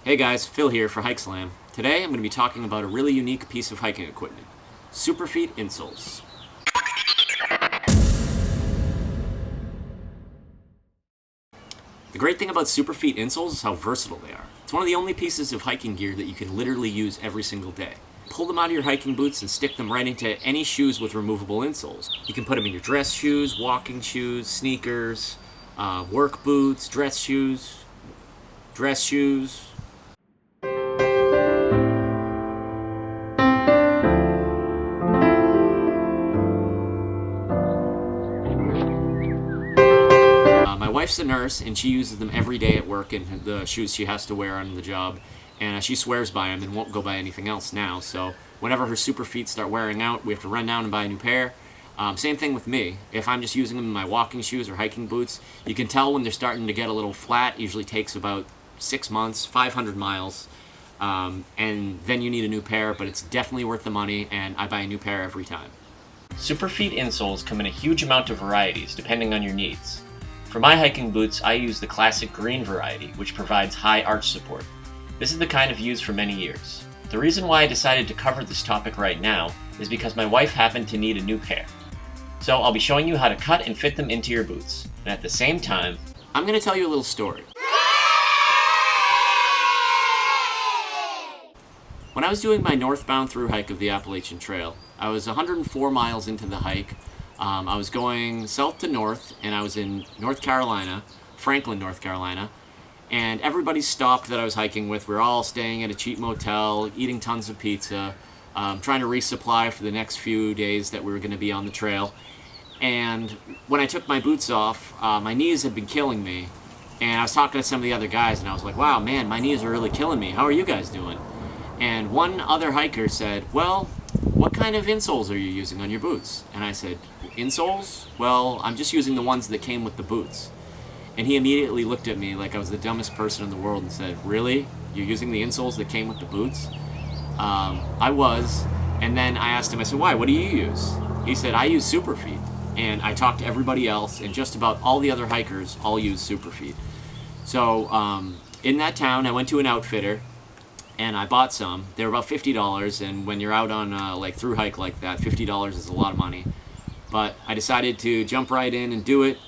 Hey guys, Phil here for Hike Slam. Today I'm going to be talking about a really unique piece of hiking equipment, Superfeet insoles. The great thing about Superfeet insoles is how versatile they are. It's one of the only pieces of hiking gear that you can literally use every single day. Pull them out of your hiking boots and stick them right into any shoes with removable insoles. You can put them in your dress shoes, walking shoes, sneakers, work boots, dress shoes. My wife's a nurse, and she uses them every day at work in the shoes she has to wear on the job, and she swears by them and won't go buy anything else now. So whenever her Superfeet start wearing out, we have to run down and buy a new pair. Same thing with me. If I'm just using them in my walking shoes or hiking boots, you can tell when they're starting to get a little flat. It usually takes about 6 months, 500 miles, and then you need a new pair, but it's definitely worth the money, and I buy a new pair every time. Superfeet insoles come in a huge amount of varieties depending on your needs. For my hiking boots, I use the classic green variety, which provides high arch support. This is the kind I've used for many years. The reason why I decided to cover this topic right now is because my wife happened to need a new pair. So I'll be showing you how to cut and fit them into your boots, and at the same time, I'm going to tell you a little story. When I was doing my northbound through hike of the Appalachian Trail, I was 104 miles into the hike. I was going south to north, and I was in North Carolina, Franklin, North Carolina, and everybody stopped that I was hiking with. We were all staying at a cheap motel, eating tons of pizza, trying to resupply for the next few days that we were going to be on the trail. And when I took my boots off, my knees had been killing me, and I was talking to some of the other guys, and I was like, wow, man, my knees are really killing me. How are you guys doing? And one other hiker said, well, what kind of insoles are you using on your boots? And I said, insoles? Well, I'm just using the ones that came with the boots. And he immediately looked at me like I was the dumbest person in the world and said, really? You're using the insoles that came with the boots? I was. And then I asked him, I said, why? What do you use? He said, I use Superfeet. And I talked to everybody else, and just about all the other hikers all use Superfeet. So in that town, I went to an outfitter, and I bought some. They were about $50, and when you're out on like through hike like that, $50 is a lot of money. But I decided to jump right in and do it,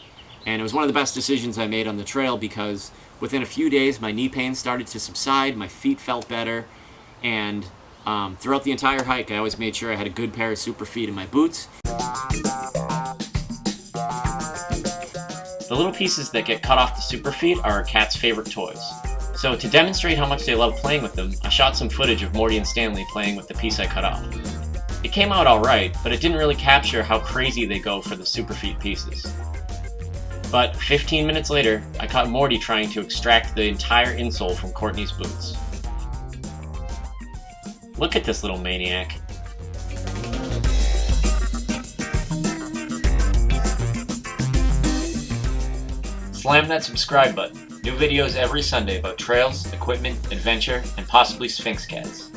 and it was one of the best decisions I made on the trail because within a few days my knee pain started to subside, my feet felt better, and throughout the entire hike I always made sure I had a good pair of Superfeet in my boots. the little pieces that get cut off the Superfeet are our cat's favorite toys. So to demonstrate how much they love playing with them, I shot some footage of Morty and Stanley playing with the piece I cut off. It came out alright, but it didn't really capture how crazy they go for the Superfeet pieces. But 15 minutes later, I caught Morty trying to extract the entire insole from Courtney's boots. Look at this little maniac. Slam that subscribe button. New videos every Sunday about trails, equipment, adventure, and possibly Sphinx cats.